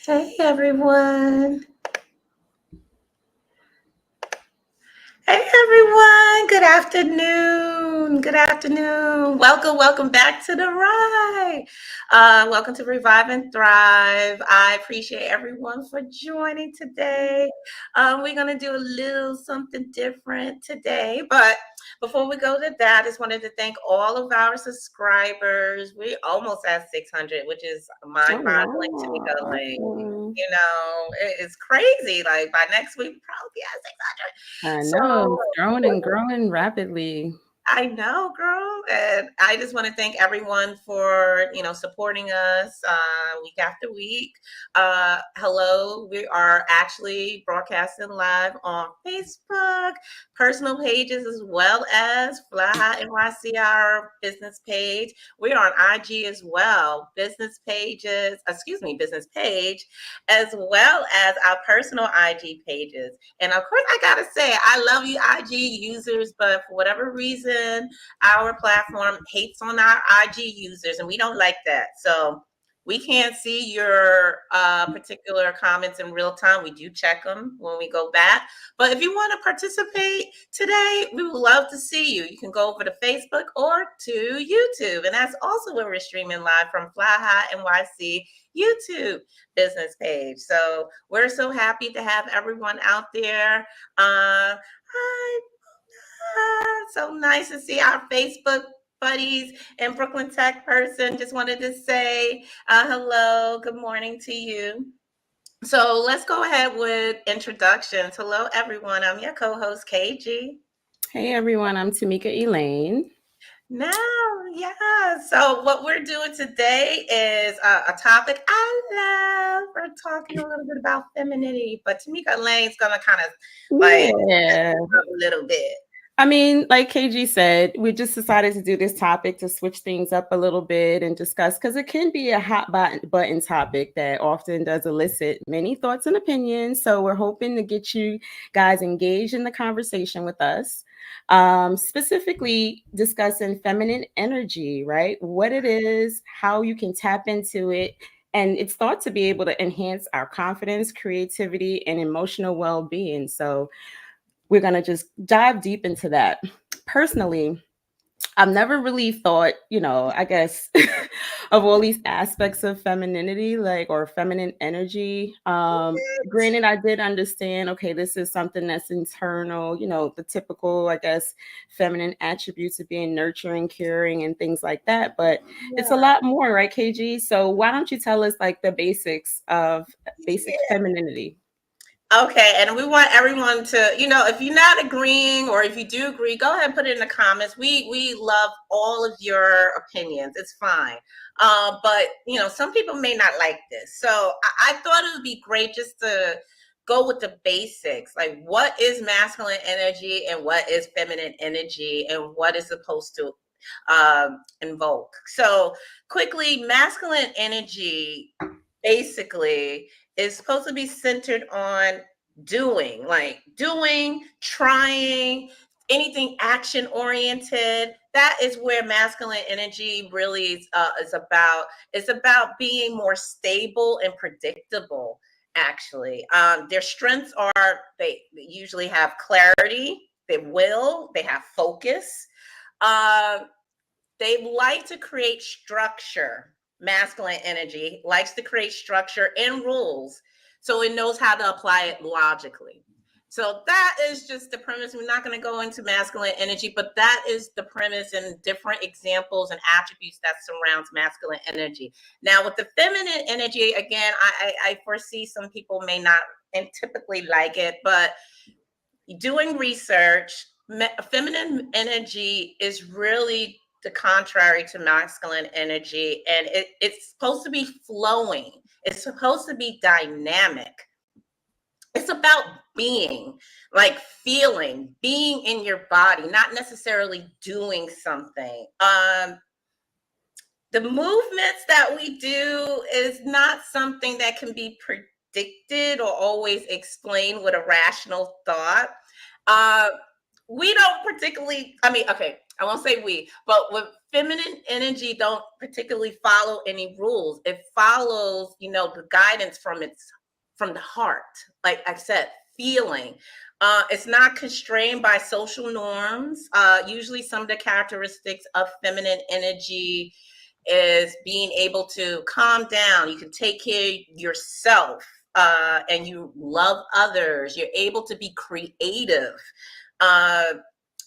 Hey everyone. Hey everyone. Good afternoon. Good afternoon. Welcome back to the ride. Welcome to Revive and Thrive. I appreciate everyone for joining today. We're going to do a little something different today, but before we go to that, I just wanted to thank all of our subscribers. We almost at 600, which is mind-boggling to me, wow. Lane. It's crazy. Like by next week, we'll probably be at 600. I know, So it's growing and growing rapidly. I know, girl. And I just want to thank everyone for, supporting us week after week. Hello, we are actually broadcasting live on Facebook, personal pages, as well as Fly High NYC, our business page. We're on IG as well, business page, as well as our personal IG pages. And of course, I gotta say, I love you IG users, but for whatever reason, our platform hates on our IG users, and we don't like that. So we can't see your particular comments in real time. We do check them when we go back. But if you want to participate today, we would love to see you. You can go over to Facebook or to YouTube. And that's also where we're streaming live from Fly High NYC YouTube business page. So we're so happy to have everyone out there. Hi. So nice to see our Facebook buddies and Brooklyn Tech person. Just wanted to say hello, good morning to you. So let's go ahead with introductions. Hello, everyone. I'm your co-host, KG. Hey everyone, I'm Tamika Elaine. Now, yeah. So what we're doing today is a topic I love. We're talking a little bit about femininity, but Tamika Lane's gonna kind of like Yeah. a little bit. I mean, like KG said, we just decided to do this topic to switch things up a little bit and discuss because it can be a hot button topic that often does elicit many thoughts and opinions. So we're hoping to get you guys engaged in the conversation with us. Specifically discussing feminine energy, right? What it is, how you can tap into it. And it's thought to be able to enhance our confidence, creativity, and emotional well being. So, we're going to just dive deep into that. Personally, I've never really thought, I guess, of all these aspects of femininity, like, or feminine energy. Granted, I did understand, okay, this is something that's internal, the typical, I guess, feminine attributes of being nurturing, caring, and things like that. But it's a Yeah. lot more, right, KG? So why don't you tell us, like, the basics of basic femininity? Okay, and we want everyone to, if you're not agreeing or if you do agree, go ahead and put it in the comments. We love all of your opinions. It's fine. But some people may not like this. So I thought it would be great just to go with the basics. Like what is masculine energy and what is feminine energy and what is supposed to invoke. So quickly, masculine energy basically is supposed to be centered on doing, trying, anything action oriented. That is where masculine energy really is about. It's about being more stable and predictable. Actually, their strengths are they usually have clarity, they have focus. Uh, they like to create structure. Masculine energy likes to create structure and rules so it knows how to apply it logically. So that is just the premise. We're not going to go into masculine energy, but that is the premise and different examples and attributes that surrounds masculine energy. Now, with the feminine energy, again, I foresee some people may not and typically like it, but doing research, feminine energy is really the contrary to masculine energy, and it's supposed to be flowing. It's supposed to be dynamic. It's about being, like feeling, being in your body, not necessarily doing something. The movements that we do is not something that can be predicted or always explained with a rational thought. Uh, we don't particularly, I mean, okay, I won't say we, but with feminine energy don't particularly follow any rules. It follows, the guidance from the heart. Like I said, feeling. It's not constrained by social norms. Usually, some of the characteristics of feminine energy is being able to calm down. You can take care of yourself, and you love others. You're able to be creative. Uh,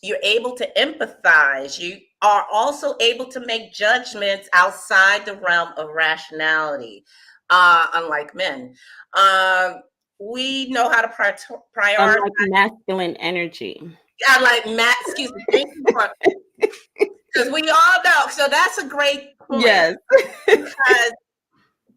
you're able to empathize. You are also able to make judgments outside the realm of rationality, unlike men. Um, we know how to prioritize. Unlike masculine energy. I like Matt. Excuse me. Thank you for, because we all know. So that's a great point, Yes. because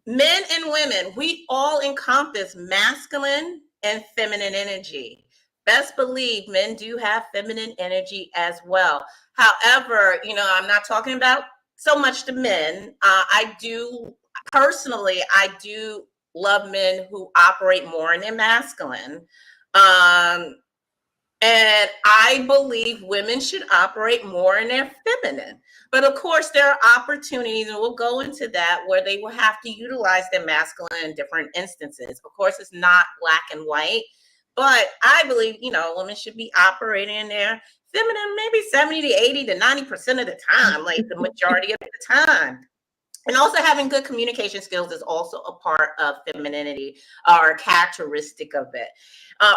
men and women, we all encompass masculine and feminine energy. Best believe men do have feminine energy as well. However, I'm not talking about so much the men. I do personally, I do love men who operate more in their masculine. Um, and I believe women should operate more in their feminine. But of course, there are opportunities, and we'll go into that, where they will have to utilize their masculine in different instances. Of course, it's not black and white, but I believe, women should be operating in their feminine maybe 70 to 80 to 90% of the time, like the majority of the time. And also having good communication skills is also a part of femininity, or a characteristic of it.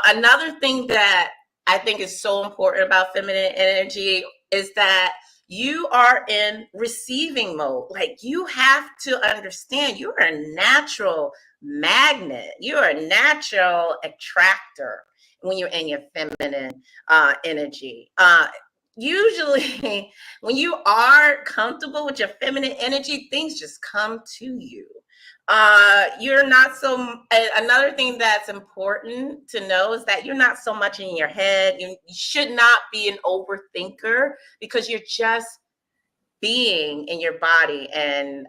Another thing that I think is so important about feminine energy is that you are in receiving mode. Like, you have to understand you are a natural magnet. You are a natural attractor when you're in your feminine energy. Usually when you are comfortable with your feminine energy, things just come to you. You're not so, another thing that's important to know is that you're not so much in your head. You should not be an overthinker, because you're just being in your body, and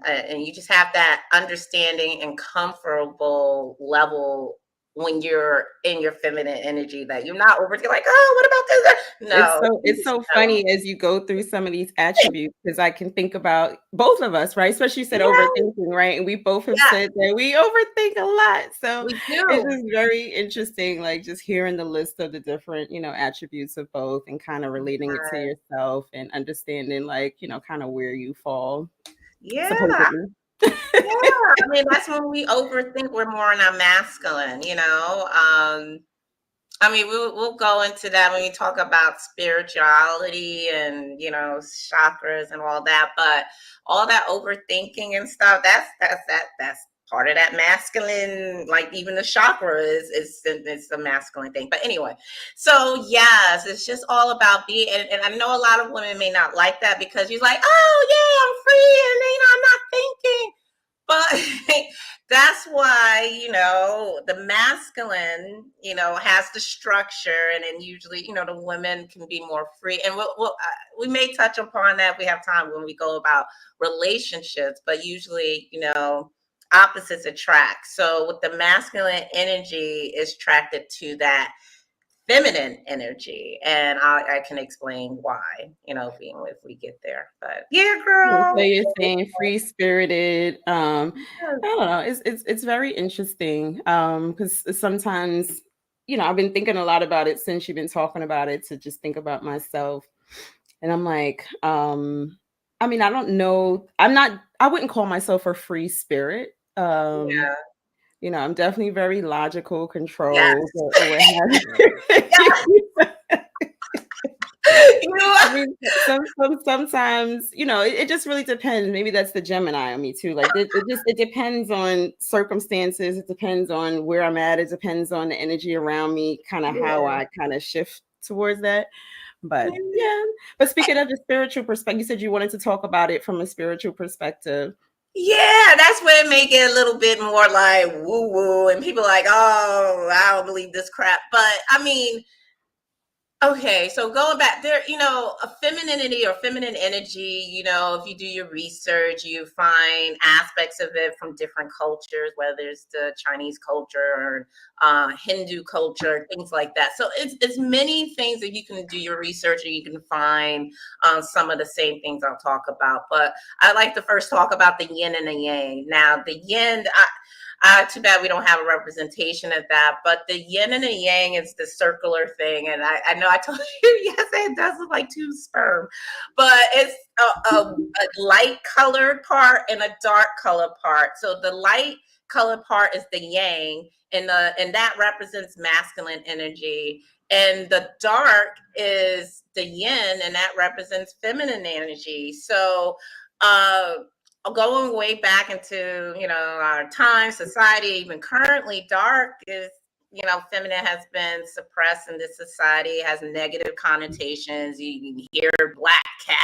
you just have that understanding and comfortable level when you're in your feminine energy, that you're not overthinking, like, oh, what about this? It's No, so you it's just so know. funny as you go through some of these attributes, because I can think about both of us, right? Especially you said Yeah, overthinking, right? And we both have yeah, said that we overthink a lot. So we it's do. just very interesting, like just hearing the list of the different, attributes of both and kind of relating it to yourself and understanding, like, kind of where you fall, Yeah, supposedly. yeah. I mean, that's when we overthink. We're more on our masculine. I mean, we'll go into that when we talk about spirituality and, chakras and all that. But all that overthinking and stuff, that's part of that masculine. Like, even the chakra is it's a masculine thing. But anyway, so yes, it's just all about being. And I know a lot of women may not like that, because you're like, oh yeah, I'm free, and I'm not thinking. But that's why, the masculine, has the structure, and then usually, the women can be more free. And we may touch upon that if we have time when we go about relationships, but usually, opposites attract. So with the masculine energy is attracted to that feminine energy, and I can explain why, if we get there. But yeah, So girl. you're saying free spirited. I don't know. It's very interesting. Because sometimes, I've been thinking a lot about it since you've been talking about it, to just think about myself. And I'm like, I mean, I don't know. I wouldn't call myself a free spirit. Yeah. I'm definitely very logical, Yes. controlled, or what have Yeah. you. You know I what? mean, sometimes, it just really depends. Maybe that's the Gemini on me too. Like it depends on circumstances. It depends on where I'm at. It depends on the energy around me, kind of how Yeah. I kind of shift towards that. But yeah. But speaking of the spiritual perspective, you said you wanted to talk about it from a spiritual perspective. Yeah, that's where it may get a little bit more like woo woo, and people like, oh, I don't believe this crap. But I mean, Okay, so going back there, a femininity or feminine energy, if you do your research, you find aspects of it from different cultures, whether it's the Chinese culture or Hindu culture, things like that. So it's many things that you can do your research and you can find some of the same things I'll talk about. But I like to first talk about the yin and the yang. Now, the yin, too bad we don't have a representation of that. But the yin and the yang is the circular thing. And I know I told you, yes, it does look like two sperm, but it's a light colored part and a dark colored part. So the light colored part is the yang, and that represents masculine energy. And the dark is the yin, and that represents feminine energy. So, uh, going way back into our time, society, even currently, dark is feminine has been suppressed in this society, has negative connotations. You can hear black cat,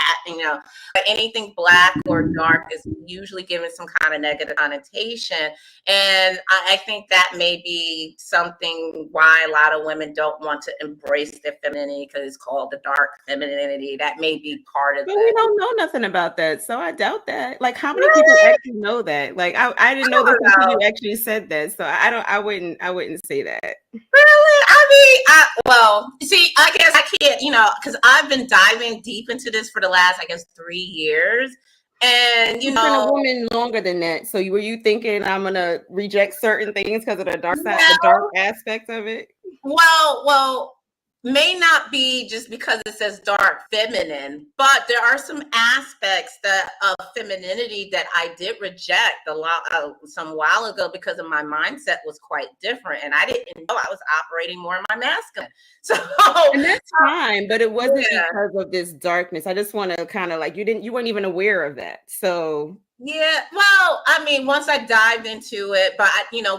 anything black or dark is usually given some kind of negative connotation. And I think that may be something why a lot of women don't want to embrace their femininity, because it's called the dark femininity. That may be part of But we it. don't know nothing about that, so I doubt that. Like, how many people Really? actually know that? Like, I didn't I know this don't until you know. actually said that. So I wouldn't say that. Really? I mean, well, see, I guess I can't, because I've been diving deep into this for the last, I guess, 3 years. And, You've been a woman longer than that. So were you thinking I'm gonna reject certain things because of the dark side, the dark well, aspect of it? well, may not be just because it says dark feminine, but there are some aspects that of femininity that I did reject a lot some while ago, because of my mindset was quite different, and I didn't know I was operating more in my masculine. So And that's fine, but it wasn't yeah. because of this darkness. I just want to kind of like you weren't even aware of that. So Yeah, well, I mean, once I dived into it, but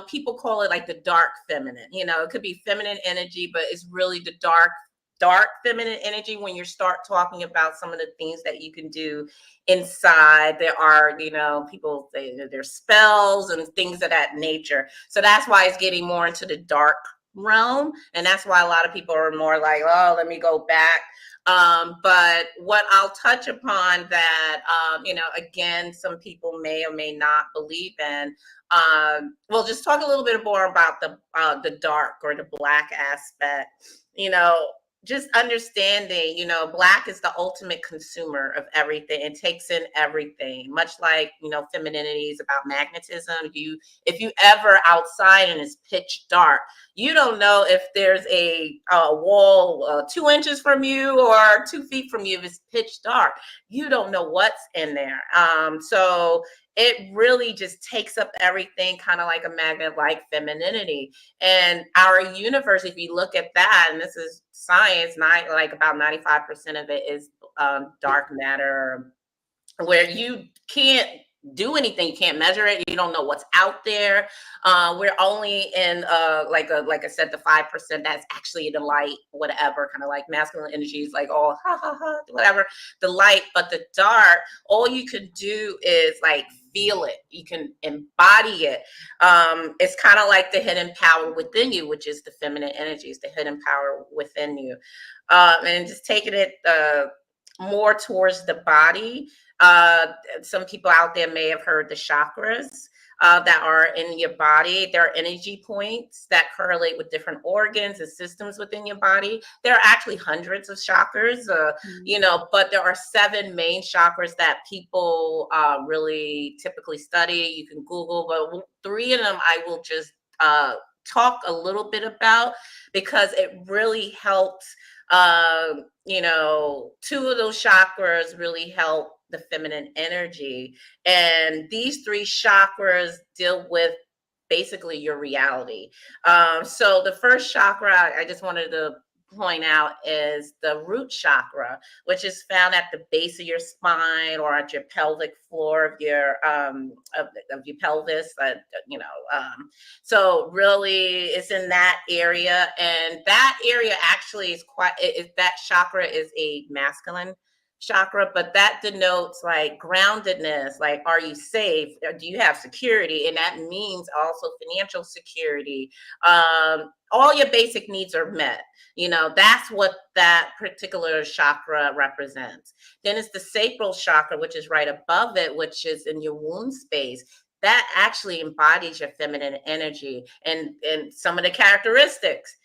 people call it like the dark feminine. It could be feminine energy, but it's really the dark feminine energy. When you start talking about some of the things that you can do inside, there are, people say that there's spells and things of that nature. So that's why it's getting more into the dark realm, and that's why a lot of people are more like, oh, let me go back. But what I'll touch upon that, again, some people may or may not believe in. We'll just talk a little bit more about the dark or the black aspect. You know, just understanding, black is the ultimate consumer of everything. It takes in everything, much like femininity is about magnetism. If you ever outside and it's pitch dark, you don't know if there's a wall 2 inches from you or 2 feet from you. If it's pitch dark, you don't know what's in there. So it really just takes up everything, kind of like a magnet, like femininity. And our universe, if you look at that, and this is science, not like about 95% of it is dark matter, where you can't do anything, you can't measure it, you don't know what's out there. We're only in like I said, the 5% that's actually the light, whatever, kind of like masculine energy is like, oh, ha ha ha, whatever, the light. But the dark, all you can do is like feel it, you can embody it. It's kind of like the hidden power within you, which is the feminine energy, is the hidden power within you. And just taking it more towards the body. Uh, some people out there may have heard the chakras that are in your body. There are energy points that correlate with different organs and systems within your body. There are actually hundreds of chakras, but there are 7 main chakras that people really typically study. You can Google, but 3 of them I will just talk a little bit about, because it really helps. 2 of those chakras really help the feminine energy. And these 3 chakras deal with basically your reality. So the first chakra I just wanted to point out is the root chakra, which is found at the base of your spine or at your pelvic floor of your pelvis. So really, it's in that area, and that area actually is that chakra is a masculine chakra, but that denotes like groundedness. Like, are you safe? Do you have security? And that means also financial security. All your basic needs are met. That's what that particular chakra represents. Then it's the sacral chakra, which is right above it, which is in your womb space. That actually embodies your feminine energy and some of the characteristics: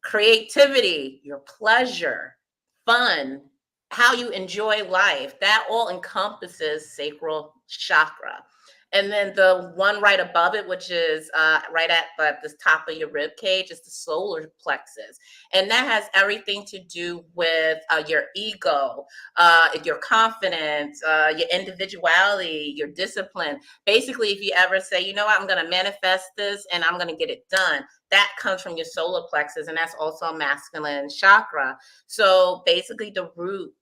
creativity, your pleasure, fun, how you enjoy life. That all encompasses sacral chakra. And then the one right above it, which is right at the top of your rib cage, is the solar plexus. And that has everything to do with your ego, your confidence, your individuality, your discipline. Basically, if you ever say, you know what, I'm going to manifest this and I'm going to get it done, that comes from your solar plexus, and that's also a masculine chakra. So basically, the root,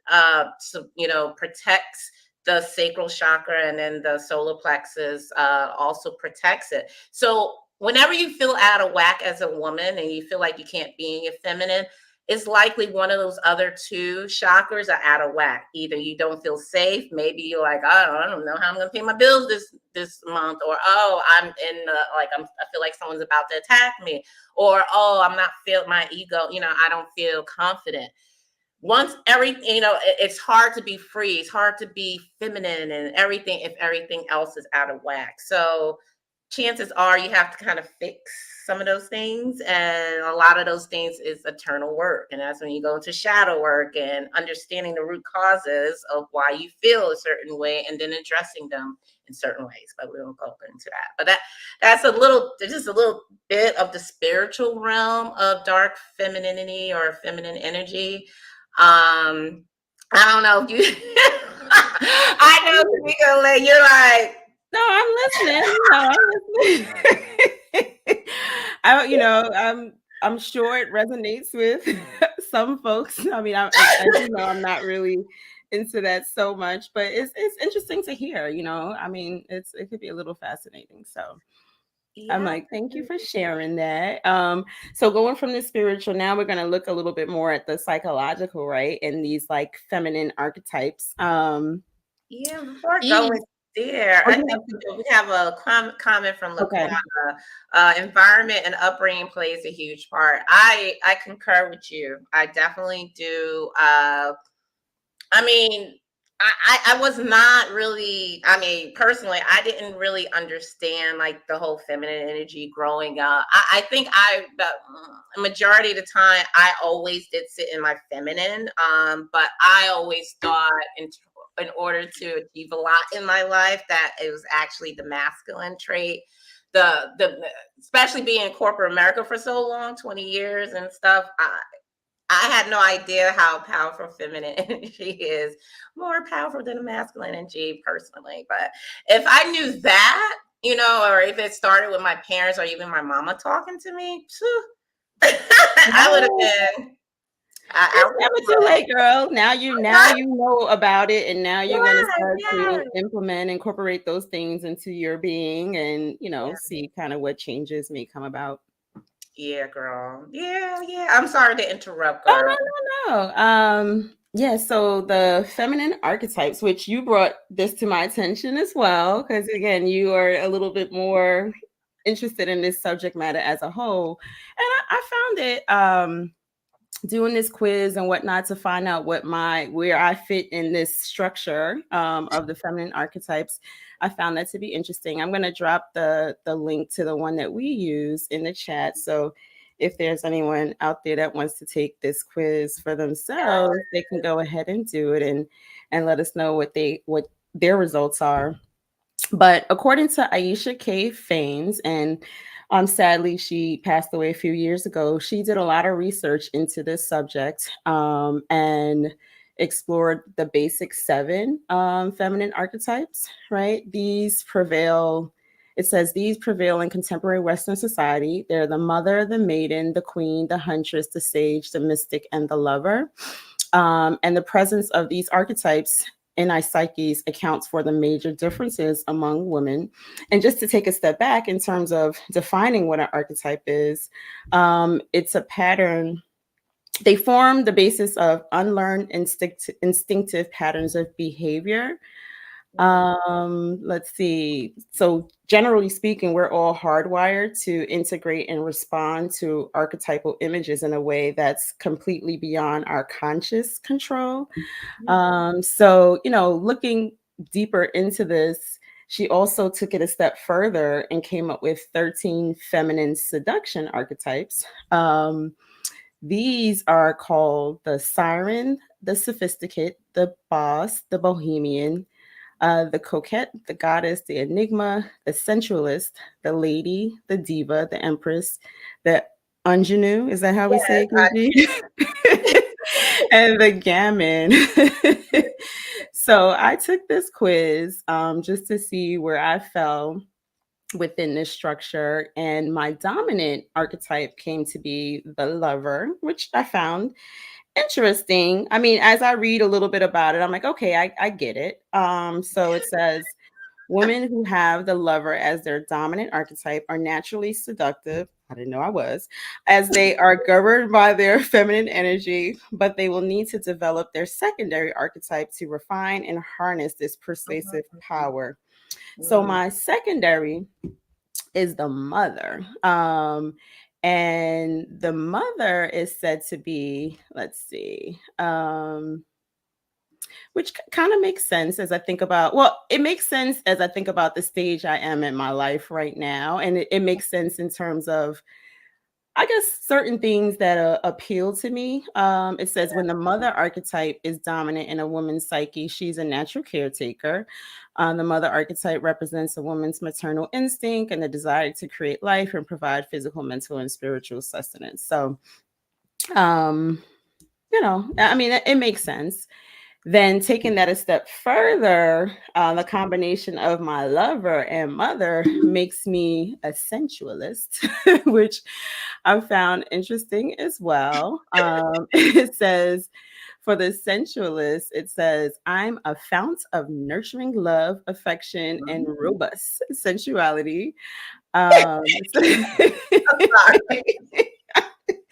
protects the sacral chakra, and then the solar plexus also protects it. So whenever you feel out of whack as a woman and you feel like you can't be in your feminine, it's likely one of those other two chakras are out of whack. Either you don't feel safe, maybe you're like, oh, I don't know how I'm gonna pay my bills this month, or oh, I'm in I feel like someone's about to attack me, or oh, I'm not feel my ego, I don't feel confident. Once everything, it's hard to be free, it's hard to be feminine and everything if everything else is out of whack. So chances are you have to kind of fix some of those things, and a lot of those things is eternal work, and that's when you go into shadow work and understanding the root causes of why you feel a certain way, and then addressing them in certain ways. But we won't go into that. But that's just a little bit of the spiritual realm of dark femininity or feminine energy. I don't know if you I know, Tamika, you're like, No, I'm listening. I'm listening. I'm sure it resonates with some folks. I mean, as you know, I'm not really into that so much, but it's interesting to hear. I mean, it could be a little fascinating. So I'm yeah. like, thank you for sharing that. So going from the spiritual, now we're gonna look a little bit more at the psychological, right? And these like feminine archetypes. Yeah, before These, going there, oh, I you think have to, we have a comment from okay. Laquana. Environment and upbringing plays a huge part. I concur with you. I definitely do. I mean, I was not really, I mean, personally, I didn't really understand like the whole feminine energy growing up. I think the majority of the time, I always did sit in my feminine. But I always thought in order to achieve a lot in my life, that it was actually the masculine trait. The especially being in corporate America for so long, 20 years and stuff. I had no idea how powerful feminine energy is, more powerful than a masculine energy, personally. But if I knew that, or if it started with my parents or even my mama talking to me, phew, I would have been. I It's would never have too been late, girl. Now you know about it, and now you're gonna right, start to yeah, incorporate those things into your being, and yeah, see kind of what changes may come about. yeah, girl, yeah, yeah. I'm sorry to interrupt, Oh, girl. no, no, no. Yeah. So the feminine archetypes, which you brought this to my attention as well, because again, you are a little bit more interested in this subject matter as a whole, and I found it. Doing this quiz and whatnot to find out where I fit in this structure of the feminine archetypes. I found that to be interesting. I'm going to drop the link to the one that we use in the chat. So if there's anyone out there that wants to take this quiz for themselves, they can go ahead and do it and let us know what their results are. But according to Aisha K. Faines, and sadly she passed away a few years ago, she did a lot of research into this subject and explored the basic seven feminine archetypes, right? It says these prevail in contemporary Western society. They're the mother, the maiden, the queen, the huntress, the sage, the mystic, and the lover. And the presence of these archetypes in our psyches accounts for the major differences among women. And just to take a step back in terms of defining what an archetype is, it's a pattern They form the basis of unlearned instinctive patterns of behavior. Mhm. Let's see. So, generally speaking, we're all hardwired to integrate and respond to archetypal images in a way that's completely beyond our conscious control. Mhm. So, looking deeper into this, she also took it a step further and came up with 13 feminine seduction archetypes. These are called the siren, the sophisticate, the boss, the bohemian, the coquette, the goddess, the enigma, the sensualist, the lady, the diva, the empress, the ingenue. Is that how we say Yes, it, KG? And the gammon. So I took this quiz just to see where I fell within this structure. And my dominant archetype came to be the lover, which I found interesting. I mean, as I read a little bit about it, I'm like, okay, I get it. So it says women who have the lover as their dominant archetype are naturally seductive. I didn't know I was, as they are governed by their feminine energy, but they will need to develop their secondary archetype to refine and harness this mhm, persuasive mhm, power. So mhm. my secondary is the mother. And the mother is said to be, let's see, which kind of makes sense as I think about, well, it makes sense as I think about the stage I am in my life right now. And it makes sense in terms of, I guess, certain things that appeal to me. It says when the mother archetype is dominant in a woman's psyche, she's a natural caretaker. The mother archetype represents a woman's maternal instinct and the desire to create life and provide physical, mental, and spiritual sustenance. So, um, I mean, it makes sense. Then taking that a step further, the combination of my lover and mother makes me a sensualist, which I found interesting as well. It says, for the sensualist, it says, I'm a fount of nurturing love, affection, and Mhm. robust sensuality. So I'm sorry.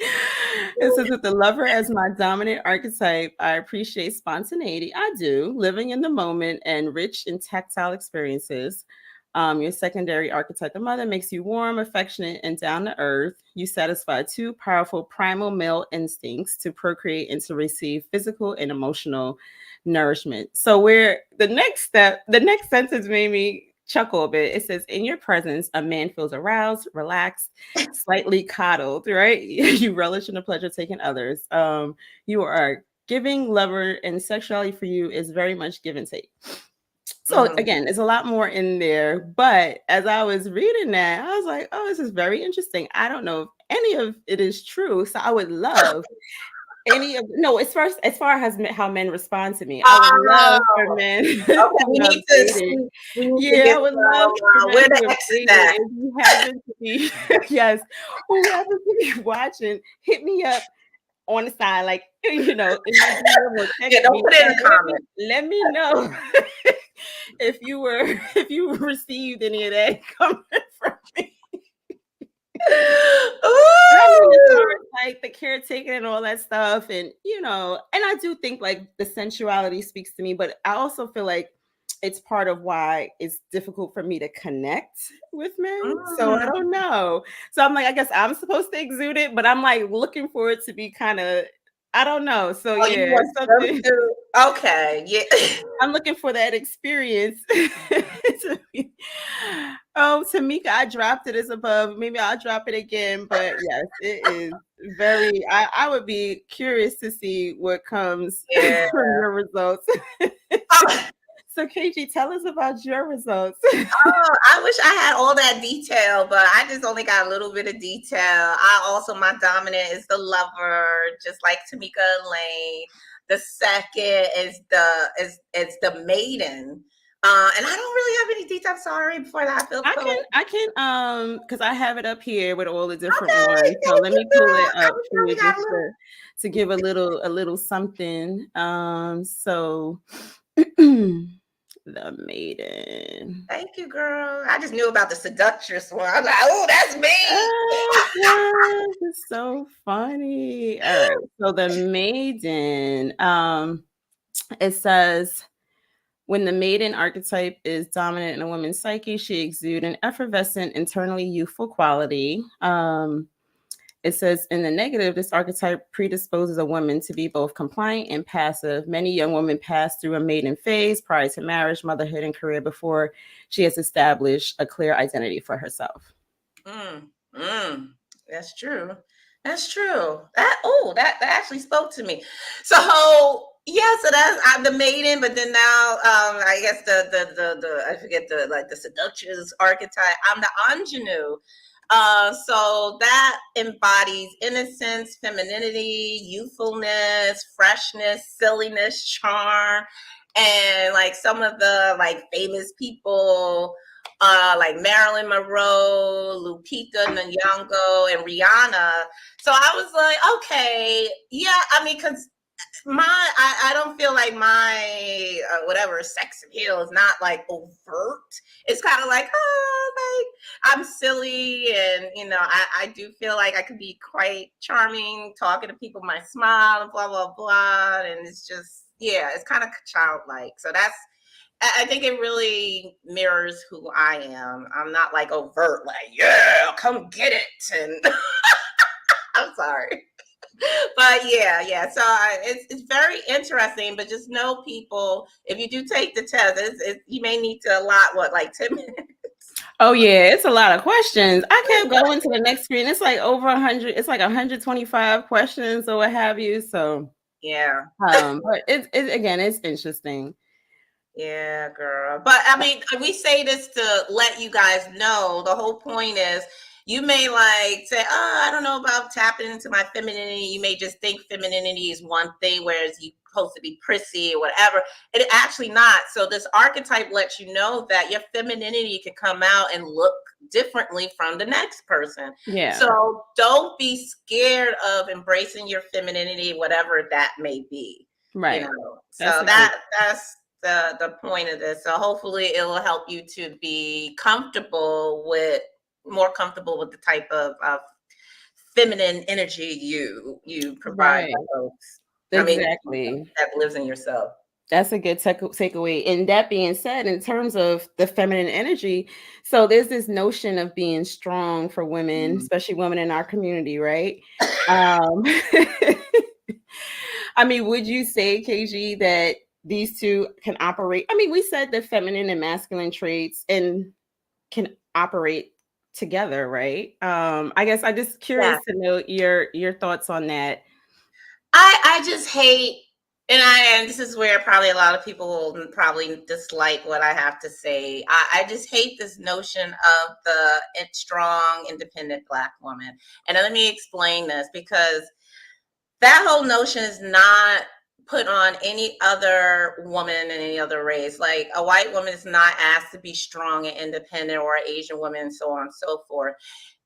it says, with the lover as my dominant archetype, I appreciate spontaneity. I do, living in the moment and rich in tactile experiences. Your secondary archetype, the mother, makes you warm, affectionate, and down to earth. You satisfy two powerful primal male instincts to procreate and to receive physical and emotional nourishment. So, where the next sentence made me chuckle a bit. It says, in your presence, a man feels aroused, relaxed, slightly coddled, right? You relish in the pleasure of taking others. You are giving lover, and sexuality for you is very much give and take. So Mhm. again, there's a lot more in there, but as I was reading that, I was like, oh, this is very interesting. I don't know if any of it is true. So I would love any of no, as far as how men respond to me, I would love for Oh, men okay. who We have need to dated. see. We need to Yeah, get I would love for where men the who have exes dated. at. If you happen to be, yes, who happen to be watching, hit me up on the side, like in my DM or text Yeah, don't me put it in and the let me comments. let me know if you received any of that coming from me. And I mean, as far Ooh. as like the caretaking and all that stuff, and and I do think like the sensuality speaks to me, but I also feel like it's part of why it's difficult for me to connect with men. So I Mm. don't know. So I'm like, I guess I'm supposed to exude it, but I'm like looking for it to be kind of, I don't know. So Oh, you yeah, want it's them something. to? Okay, yeah. I'm looking for that experience. Oh, Tamika, I dropped it as above. Maybe I'll drop it again. But yes, it is very, I would be curious to see what comes Yeah. from your results. Oh, So, KG, tell us about your results. oh, I wish I had all that detail, but I just only got a little bit of detail. I also my dominant is the lover, just like Tamika and Lane. The second is the maiden. And I don't really have any details. Sorry, before that, I feel so I can, because I have it up here with all the different okay. ones. So Thank let you, me pull girl. it I up wish for I you only got just a little. to give a little something. So the the maiden. Thank you, girl. I just knew about the seductress one. I'm like, oh, that's me. Oh, yes, it's so funny. All right. So the maiden, it says when the maiden archetype is dominant in a woman's psyche, she exudes an effervescent, internally youthful quality. It says in the negative, this archetype predisposes a woman to be both compliant and passive. Many young women pass through a maiden phase prior to marriage, motherhood, and career before she has established a clear identity for herself. That's true. That's true. That actually spoke to me. So yeah, so that's I'm the maiden, but then now I guess the I forget the seductress archetype. I'm the ingenue. So that embodies innocence, femininity, youthfulness, freshness, silliness, charm, and like some of the like famous people like Marilyn Monroe, Lupita Nyong'o, and Rihanna. So I was like, okay, yeah. I mean, because I don't feel like my whatever sex appeal is not like overt. It's kind of like, oh, like I'm silly, and I do feel like I could be quite charming, talking to people, my smile, and blah blah blah, and it's just it's kind of childlike. So I think it really mirrors who I am. I'm not like overt, like, yeah, come get it. And I'm sorry. But yeah. So it's very interesting, but just know people, if you do take the test, you may need to allot like 10 minutes. Oh yeah, it's a lot of questions. I kept going to the next screen. It's like over 100. It's like 125 questions or what have you. So Yeah. but it's again, it's interesting. Yeah, girl. But I mean, we say this to let you guys know. The whole point is you may like say, oh, I don't know about tapping into my femininity. You may just think femininity is one thing, whereas you're supposed to be prissy or whatever. It actually not. So this archetype lets you know that your femininity can come out and look differently from the next person. Yeah. So don't be scared of embracing your femininity, whatever that may be. Right. So that's the point of this. So hopefully it will help you to be more comfortable with the type of feminine energy you provide Right. folks. Exactly. That lives in yourself. That's a good takeaway. And that being said, in terms of the feminine energy, so there's this notion of being strong for women, especially women in our community, right? I mean, would you say, KG, that these two can operate? I mean, we said the feminine and masculine traits and can operate together, right? I guess I'm just curious to know your thoughts on that. I just hate, and this is where probably a lot of people will probably dislike what I have to say. I just hate this notion of the strong, independent Black woman. And let me explain this, because that whole notion is not put on any other woman in any other race. Like a white woman is not asked to be strong and independent, or an Asian woman, and so on and so forth.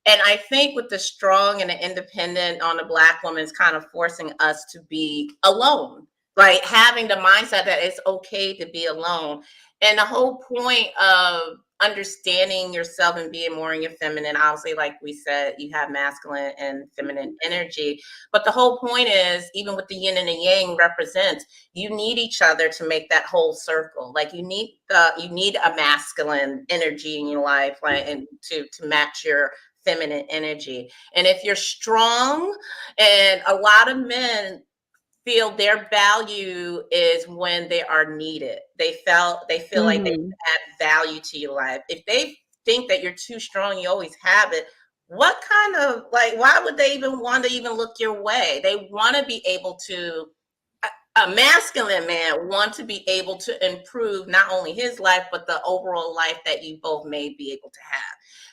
And I think with the strong and the independent on the Black woman is kind of forcing us to be alone, right? Having the mindset that it's okay to be alone. And the whole point of understanding yourself and being more in your feminine, obviously, like we said, you have masculine and feminine energy. But the whole point is, even with the yin and the yang represents, you need each other to make that whole circle. Like you need a masculine energy in your life, like, and to match your feminine energy. And if you're strong, and a lot of men feel their value is when they are needed. They feel like they add value to your life. If they think that you're too strong, you always have it, what kind of, like, why would they even want to even look your way? They want to be able to, a masculine man want to be able to improve not only his life, but the overall life that you both may be able to have.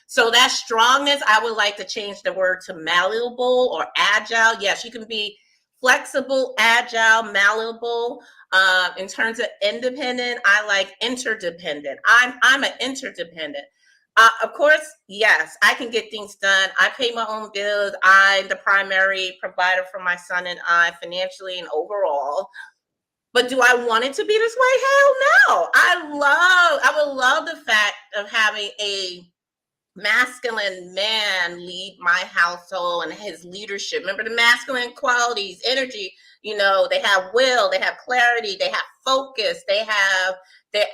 So that strongness, I would like to change the word to malleable or agile. Yes, you can be flexible, agile, malleable. In terms of independent, I like interdependent. I'm an interdependent. Of course, yes, I can get things done. I pay my own bills. I'm the primary provider for my son and I, financially and overall. But do I want it to be this way? Hell no. I would love the fact of having a masculine man lead my household and his leadership. Remember the masculine qualities, energy, they have will, they have clarity, they have focus, they're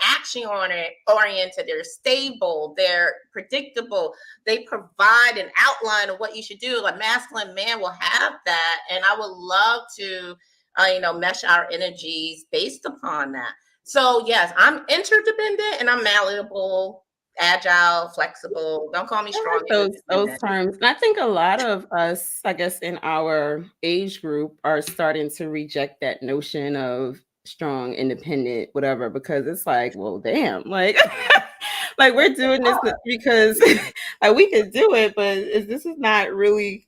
action oriented, they're stable, they're predictable, they provide an outline of what you should do. A masculine man will have that. And I would love to, mesh our energies based upon that. So yes, I'm interdependent and I'm malleable, agile, flexible. Don't call me I strong. like those terms. And I think a lot of us, I guess, in our age group are starting to reject that notion of strong, independent, whatever, because it's like, well, damn, like like we're doing this because like we could do it, but this is not really,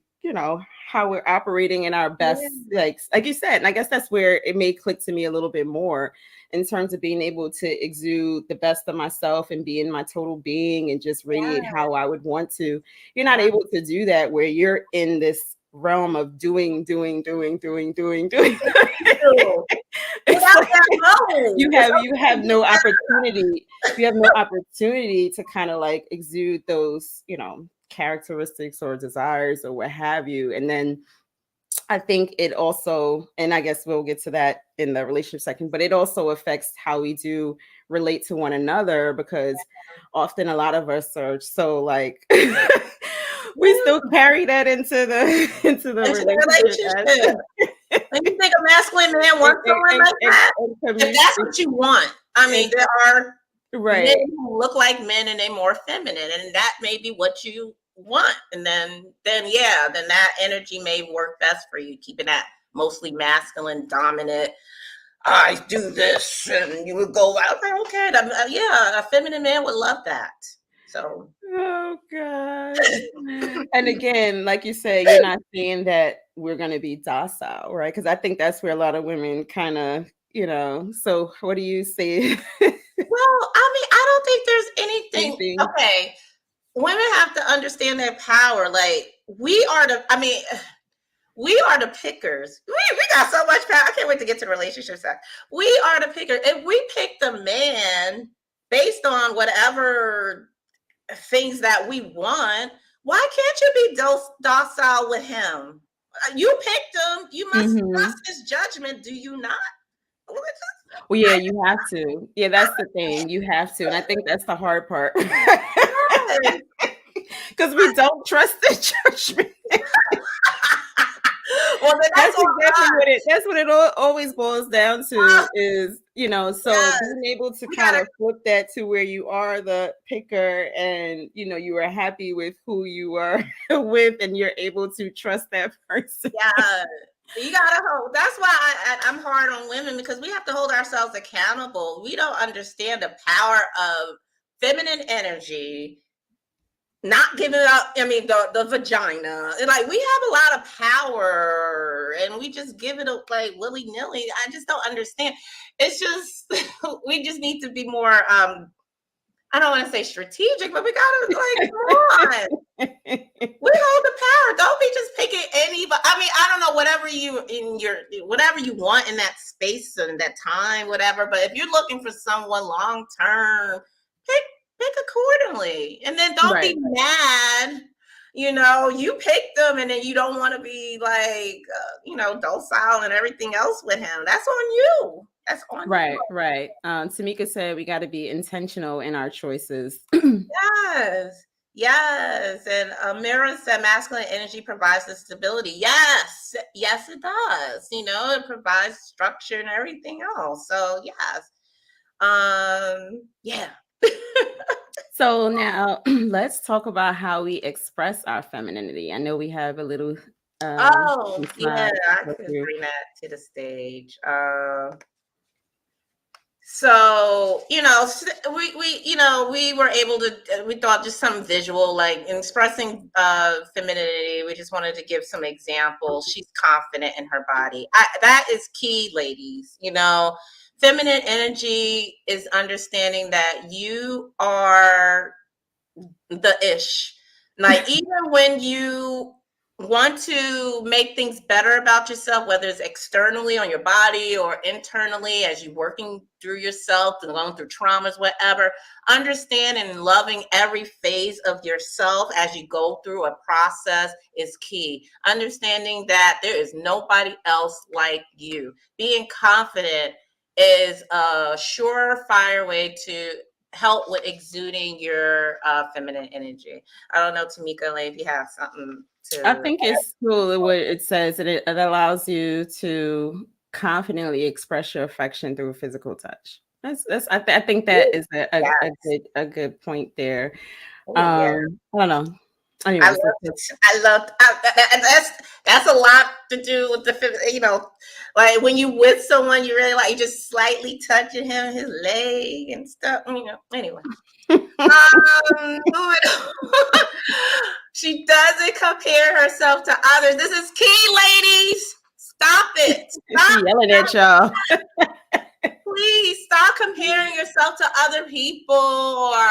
how we're operating in our best, like you said. And I guess that's where it may click to me a little bit more in terms of being able to exude the best of myself and be in my total being and just radiate how I would want to. You're not able to do that where you're in this realm of doing. It's like you have no opportunity. You have no opportunity to kind of like exude those, characteristics or desires or what have you. And then I think it also, and I guess we'll get to that in the relationship section, but it also affects how we do relate to one another, because often a lot of us are so like we still carry that into the relationship. And you think a masculine man wants someone like that? If that's what you want. I mean, there are men who look like men and they're more feminine, and that may be what you want. And then that energy may work best for you, keeping that mostly masculine, dominant. I do this, and you would go out. Okay, a feminine man would love that. So, oh god. And again, like you say, you're not saying that we're going to be docile, right? Because I think that's where a lot of women kind of, so what do you say? Well, I mean, I don't think there's anything. Okay, women have to understand their power. Like we are the pickers. We got so much power. I can't wait to get to the relationship side. We are the pickers. If we pick the man based on whatever things that we want, why can't you be docile with him? You picked him. You must trust his judgment. Do you not? Well, yeah, you have to. Yeah, that's the thing. You have to. And I think that's the hard part. Because we don't trust the judgment. Well, that's exactly what it always boils down to is, so being able to kind of flip that to where you are the picker and, you are happy with who you are with and you're able to trust that person. Yeah. You gotta hold. That's why I'm hard on women, because we have to hold ourselves accountable. We don't understand the power of feminine energy, not giving up. I mean, the vagina. Like we have a lot of power, and we just give it up like willy nilly. I just don't understand. It's just we just need to be more. I don't want to say strategic, but we gotta come on. We hold the power. Don't be just picking anybody. I mean, I don't know, whatever you want in that space and that time, whatever. But if you're looking for someone long term, pick accordingly, and then don't be mad. You picked them, and then you don't want to be like, docile and everything else with him. That's on you. That's on you. Right. Tamika said we got to be intentional in our choices. Yes. And Mira said masculine energy provides the stability. Yes, it does. It provides structure and everything else. So yes. Yeah. So now let's talk about how we express our femininity. I know we have a little. I could bring that to the stage. So, we were able to, we thought just some visual, like in expressing femininity. We just wanted to give some examples. She's confident in her body. That is key, ladies. Feminine energy is understanding that you are the ish. Like, even when you want to make things better about yourself, whether it's externally on your body or internally as you're working through yourself and going through traumas, whatever, understand and loving every phase of yourself as you go through a process is key. Understanding that there is nobody else like you. Being confident is a surefire way to help with exuding your feminine energy. I don't know, Tamika, if you have something I to. think it's cool what it says that it allows you to confidently express your affection through physical touch. I think that is Yes. a good point there. Oh yeah. I don't know. I Anyways, love it. That's a lot to do with like when you with someone you really like, you just slightly touching him, his leg and stuff. Anyway. She doesn't compare herself to others. This is key, ladies. Stop it. she yelling at y'all. Please stop comparing yourself to other people, or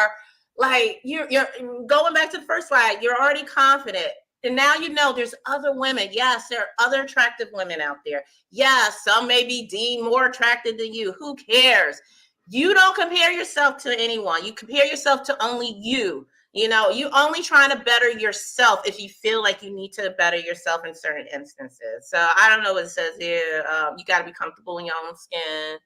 like you're going back to the first slide. You're already confident. And now you know there's other women. Yes, there are other attractive women out there. Yes, some may be deemed more attractive than you. Who cares? You don't compare yourself to anyone. You compare yourself to only you. You only trying to better yourself if you feel like you need to better yourself in certain instances. So I don't know what it says here. You got to be comfortable in your own skin.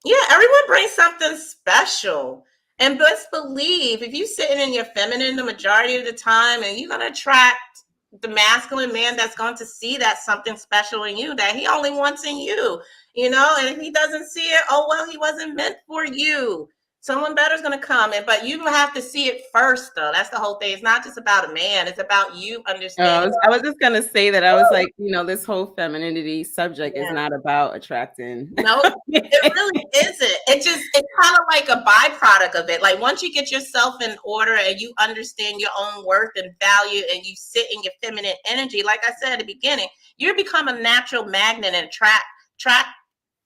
Yeah, everyone brings something special. And best believe if you're sitting in your feminine the majority of the time, and you're going to attract the masculine man that's going to see that something special in you that he only wants in you. And if he doesn't see it, oh well, he wasn't meant for you. Someone better is going to come in, but you have to see it first, though. That's the whole thing. It's not just about a man. It's about you understanding. I was just gonna say that. I was like, this whole femininity subject is not about attracting. No, it really isn't. It's kind of like a byproduct of it. Like once you get yourself in order and you understand your own worth and value and you sit in your feminine energy, like I said at the beginning, you become a natural magnet and attract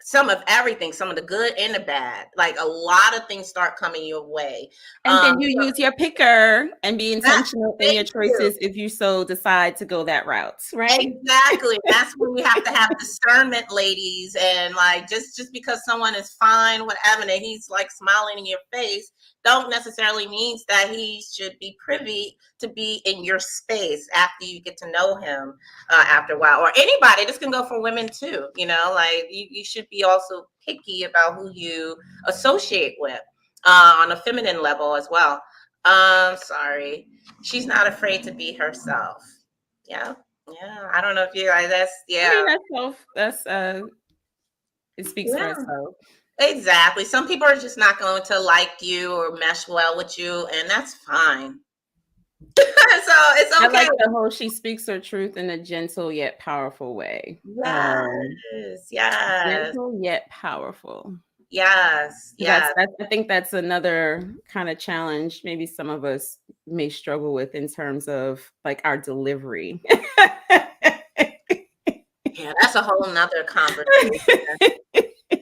some of everything, some of the good and the bad. Like a lot of things start coming your way. And then you use your picker and be intentional in your choices you. if you so decide to go that route, right? Exactly. That's when you have to have discernment, ladies. And like just because someone is fine, whatever, and he's like smiling in your face, don't necessarily means that he should be privy to be in your space after you get to know him after a while. Or anybody. This can go for women too. Like you should be also picky about who you associate with on a feminine level as well. Sorry. She's not afraid to be herself. Yeah. Yeah. I don't know if you guys, it speaks for itself. Exactly. Some people are just not going to like you or mesh well with you, and that's fine. So it's okay. I like the whole she speaks her truth in a gentle yet powerful way. Yes. Gentle yet powerful. Yes. I think that's another kind of challenge maybe some of us may struggle with in terms of like our delivery. Yeah, that's a whole nother conversation.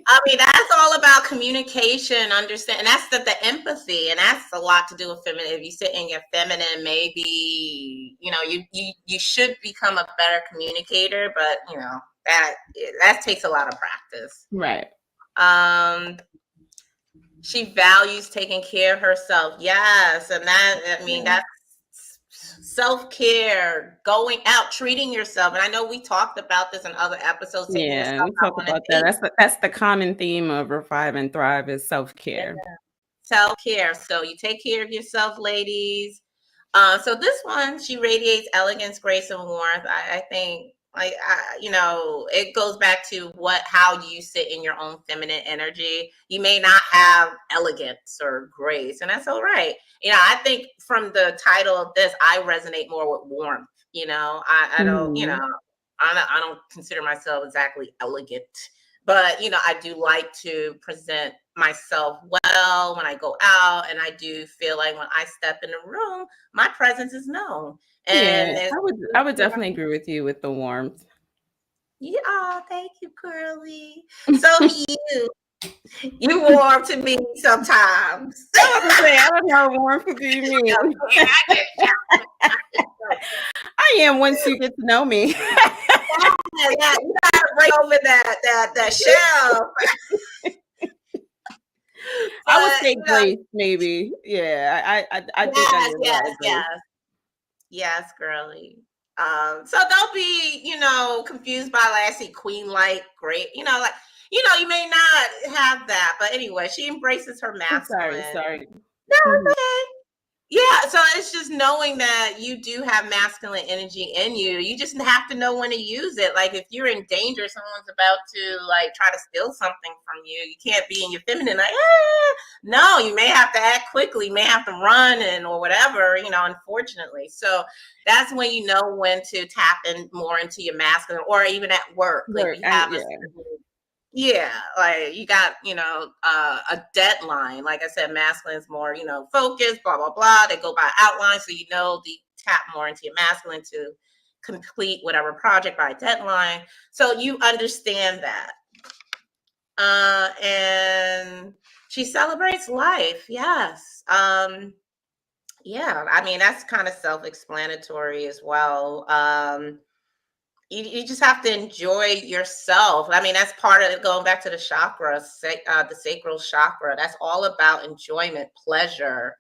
I mean, that's all about communication, understand. That's the empathy, and that's a lot to do with feminine. If you sit in your feminine, maybe you should become a better communicator, but that takes a lot of practice. Right. She values taking care of herself. Yes, and that's self-care, going out, treating yourself. And I know we talked about this in other episodes. Yeah, we talk about that. That's the common theme of Revive and Thrive is self-care. Yeah. Self-care. So you take care of yourself, ladies. So this one, she radiates elegance, grace, and warmth. I think it goes back to how you sit in your own feminine energy. You may not have elegance or grace, and that's all right. I think from the title of this, I resonate more with warmth. I don't, I don't consider myself exactly elegant, but I do like to present myself well when I go out, and I do feel like when I step in the room, my presence is known. And I would definitely agree with you with the warmth. Yeah, oh, thank you, Curly. So you warm to me sometimes. I don't know what warmth do you mean. I am once you get to know me. Yeah, you gotta break over that shell. I would But say grace, maybe. Yeah, I think I yes, give a yes, lot of grace. yes, yes, girly. So don't be, confused by like I see queen light, great, like you may not have that, but anyway, she embraces her I'm sorry, masculine. sorry. No, Mhm. it's okay. Yeah, so it's just knowing that you do have masculine energy in you. You just have to know when to use it. Like if you're in danger, someone's about to like try to steal something from you. You can't be in your feminine like, no, you may have to act quickly, you may have to run and or whatever, unfortunately. So that's when you know when to tap in more into your masculine or even at work. Like Work, we have a yeah. certain, yeah, like you got, a deadline. Like I said, masculine is more, focused, blah, blah, blah. They go by outline. So, the tap more into your masculine to complete whatever project by deadline. So you understand that. And she celebrates life. Yes. Yeah. I mean, that's kind of self-explanatory as well. You just have to enjoy yourself. I mean, that's part of it, going back to the chakra, the sacral chakra. That's all about enjoyment, pleasure.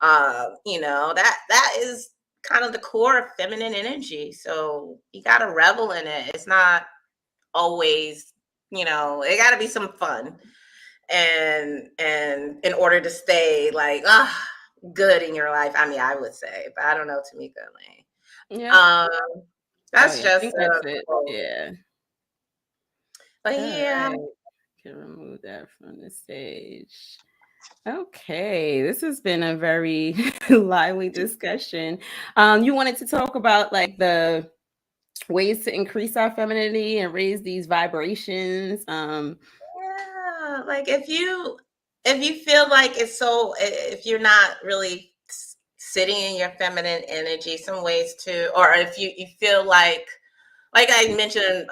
That is kind of the core of feminine energy. So you got to revel in it. It's not always, it got to be some fun, and in order to stay like good in your life. I mean, I would say, but I don't know, Tamika Lane. Yep. Um, Oh that's yeah, I just think that's it. quote. Yeah. But All yeah, right. Can remove that from the stage. Okay, this has been a very lively discussion. You wanted to talk about like the ways to increase our femininity and raise these vibrations. yeah. Like if you feel like if you're not really sitting in your feminine energy, some ways to, or if you feel like I mentioned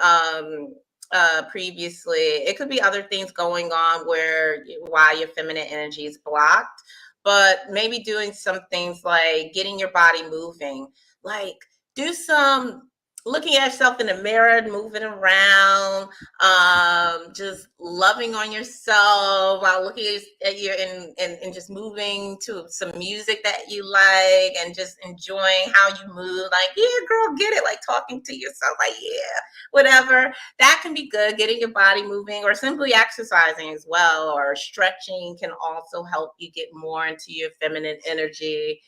previously, it could be other things going on why your feminine energy is blocked, but maybe doing some things like getting your body moving, like do some looking at yourself in the mirror, moving around, just loving on yourself while looking at you and just moving to some music that you like and just enjoying how you move. Like, yeah, girl, get it. Like talking to yourself, like, yeah, whatever. That can be good. Getting your body moving or simply exercising as well, or stretching can also help you get more into your feminine energy.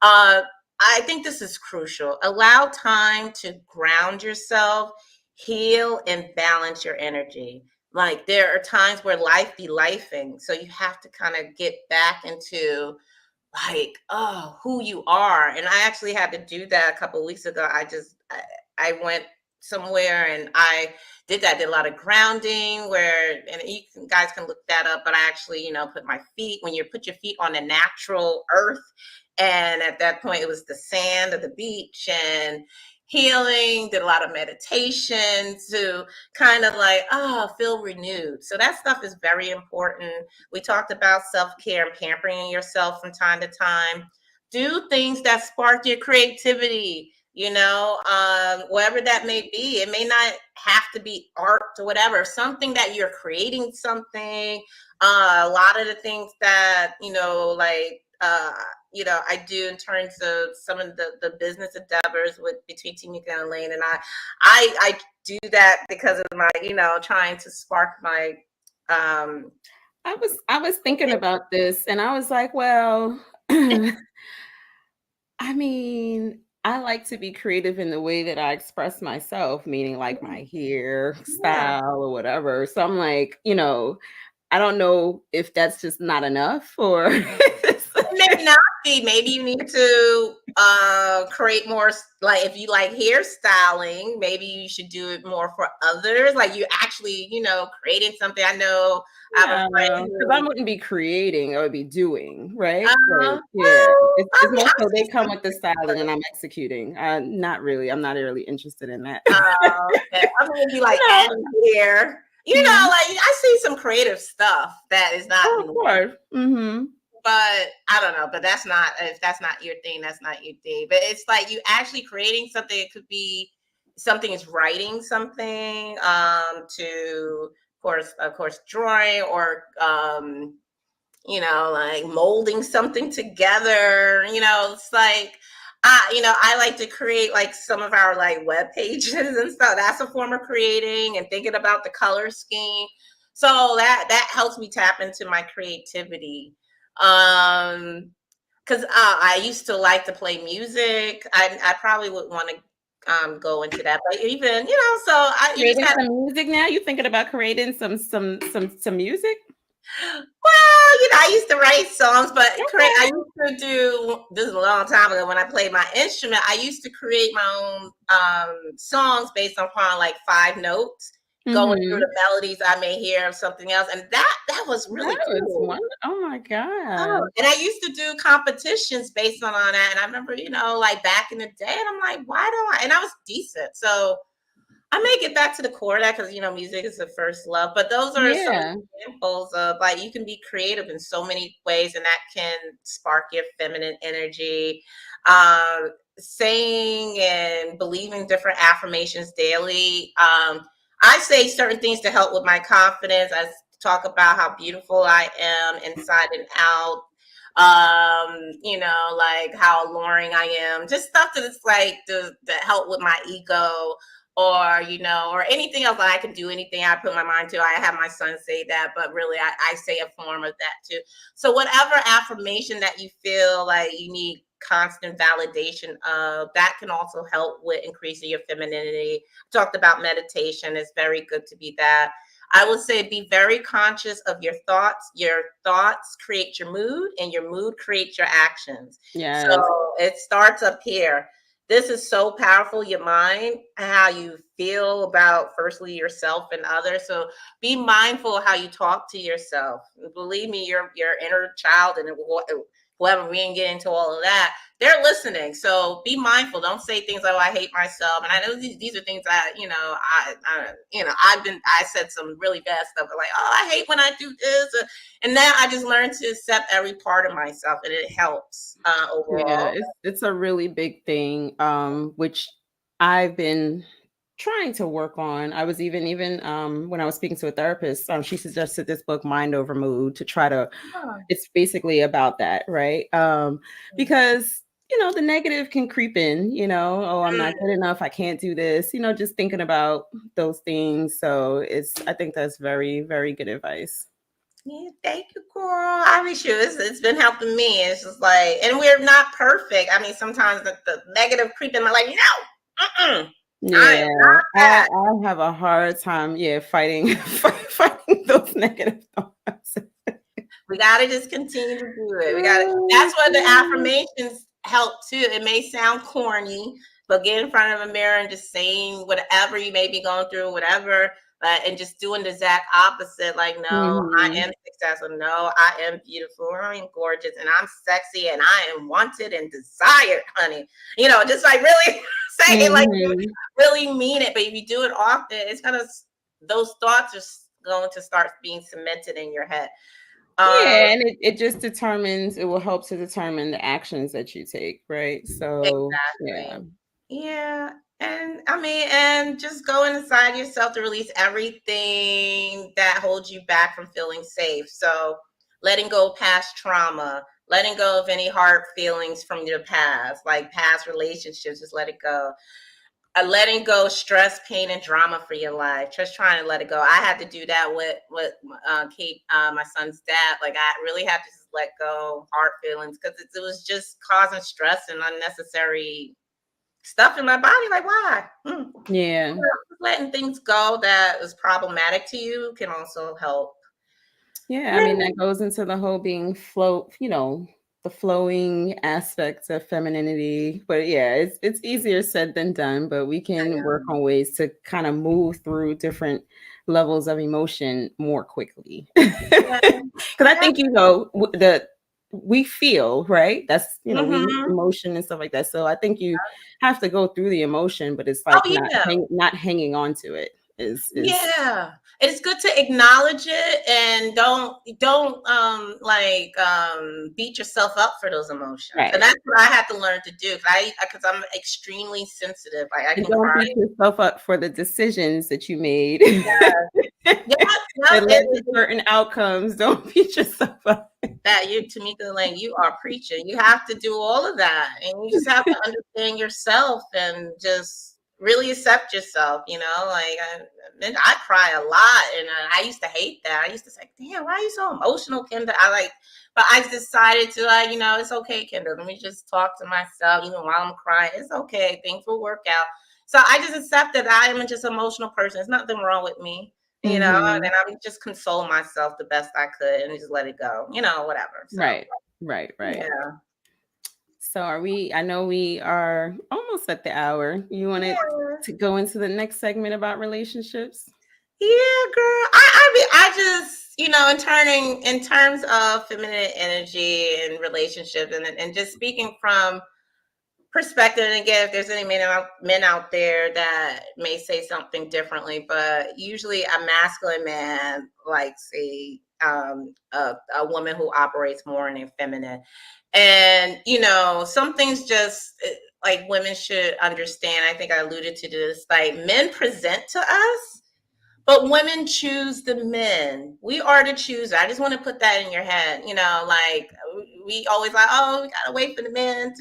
Uh, I think this is crucial. Allow time to ground yourself, heal, and balance your energy. Like there are times where life be lifing, so you have to kind of get back into like, oh, who you are. And I actually had to do that a couple of weeks ago. I went somewhere and I did a lot of grounding and guys can look that up, but I actually, put my feet, when you put your feet on the natural earth, and at that point it was the sand of the beach, and healing, did a lot of meditation to kind of like, feel renewed. So that stuff is very important. We talked about self-care and pampering yourself from time to time. Do things that spark your creativity, whatever that may be. It may not have to be art or whatever, something that you're creating something. A lot of the things that, I do in terms of some of the business endeavors between Tamika and Lane, and I do that because of my, trying to spark my I was thinking about this and I was like, well, I mean, I like to be creative in the way that I express myself, meaning like my hair yeah. style or whatever. So I'm like, I don't know if that's just not enough or It may not be. Maybe you need to create more. Like if you like hairstyling, maybe you should do it more for others. Like you actually, creating something. I know I have a yeah, friend because I who. wouldn't be creating, I would be doing, right? Like, Well, yeah, it's I mean, more I so they see come some. with the styling and I'm executing. Not really. I'm not really interested in that. Okay. I'm gonna be like No. adding hair. Mhm. Like I see some creative stuff that is not Oh, been of course. Mhm. but I don't know. But that's not, if that's not your thing, that's not your thing. But it's like you actually creating something. It could be something is writing something, to of course, drawing, or like molding something together. It's like, I like to create like some of our like web pages and stuff. That's a form of creating and thinking about the color scheme. So that helps me tap into my creativity. Because I used to like to play music. I probably would want to go into that, but even so you just Creating got. some music now. You thinking about creating some music? Well, I used to write songs, but I Okay. used to do this is a long time ago when I played my instrument. I used to create my own songs based upon like 5 notes, going through Mm-hmm. the melodies I may hear of something else, and that was That really was cool. one. Oh my Oh, god. and I used to do competitions based on all that, and I remember, like back in the day, and I'm like, why do I? And I was decent, so I may get back to the core of that because music is the first love. But those are some Yeah. examples of like you can be creative in so many ways, and that can spark your feminine energy. Saying and believing different affirmations daily. I say certain things to help with my confidence. I talk about how beautiful I am inside and out. Like how alluring I am. Just stuff that's like to help with my ego, or anything else that I can do, anything I put my mind to. I have my son say that, but really I say a form of that too. So whatever affirmation that you feel like you need constant validation of, that can also help with increasing your femininity. Talked about meditation. It's very good to be that. I would say be very conscious of your thoughts. Your thoughts create your mood, and your mood creates your actions. Yes. So it starts up here. This is so powerful, your mind, how you feel about firstly yourself and others. So be mindful of how you talk to yourself. Believe me, your inner child and whoever, we didn't get into all of that, they're listening. So be mindful. Don't say things like, "Oh, I hate myself." And I know these are things that I said some really bad stuff, like, "Oh, I hate when I do this," and now I just learned to accept every part of myself, and it helps Yeah, overall. it's a really big thing, which I've been trying to work on. I was even when I was speaking to a therapist, she suggested this book, Mind Over Mood, to try to. Huh. It's basically about that, right? Because the negative can creep in. Oh, I'm not good enough. I can't do this. Just thinking about those things. So I think that's very, very good advice. Yeah, thank you, Coral. I wish you. It's been helping me. It's just like, and we're not perfect. I mean, sometimes the negative creeping, I'm like, no, I am Yeah, not I that. I have a hard time, fighting fighting those negative thoughts. We gotta just continue to do it. We gotta. That's where the affirmations help too. It may sound corny, but get in front of a mirror and just saying whatever you may be going through, whatever, and just doing the exact opposite. Like, no, I Mhm. am successful. No, I am beautiful. I am gorgeous, and I'm sexy, and I am wanted and desired, honey. Just like really say it like you Mhm. really mean it. But if you do it often, those thoughts are going to start being cemented in your head. Um, Yeah, and it just determines it will help to determine the actions that you take, right? So, exactly. yeah. Yeah. And I mean, and just go inside yourself to release everything that holds you back from feeling safe. So letting go of past trauma, letting go of any hard feelings from your past, like past relationships, just let it go. Letting go stress, pain, and drama for your life. Just trying to let it go. I had to do that with Kate, my son's dad. Like I really had to just let go hard feelings because it was just causing stress and unnecessary stuff in my body. Like why? Yeah. Letting things go that is problematic to you can also help. Yeah, I mean, Yeah. that goes into the whole being the flowing aspects of femininity. But yeah, it's easier said than done, but we can work on ways to kind of move through different levels of emotion more quickly. Yeah. Because I think the we feel, right? That's we Mm-hmm. emotion and stuff like that. So I think you have to go through the emotion, but it's Oh like yeah. not hanging on to it. Yeah, it's good to acknowledge it and don't beat yourself up for those emotions. And right. that's what I had to learn to do because I'm extremely sensitive. Like I And can don't cry. beat yourself up for the decisions that you made Yeah, that led to certain outcomes. Don't beat yourself up. that you, Tamika Lane, you are preaching. You have to do all of that, and you just have to understand yourself and just really accept yourself. I cry a lot, and I used to hate that. I used to say, "Damn, why are you so emotional, Kendra?" But I decided to it's okay, Kendra. Let me just talk to myself, even while I'm crying. It's okay. Things will work out. So I just accepted that I am just an emotional person. There's nothing wrong with me. And Mhm. I would just console myself the best I could and just let it go, whatever. So, Right. Right, right. yeah. So I know we are almost at the hour. You wanted Yeah. to go into the next segment about relationships? Yeah, girl. I just, in terms of feminine energy and relationships and just speaking from perspective, and again, if there's any men out there that may say something differently, but usually a masculine man likes a woman who operates more in a feminine. And some things just like women should understand. I think I alluded to this. Like men present to us, but women choose the men. We are the chooser. I just want to put that in your head. Like we always like, oh, we gotta wait for the men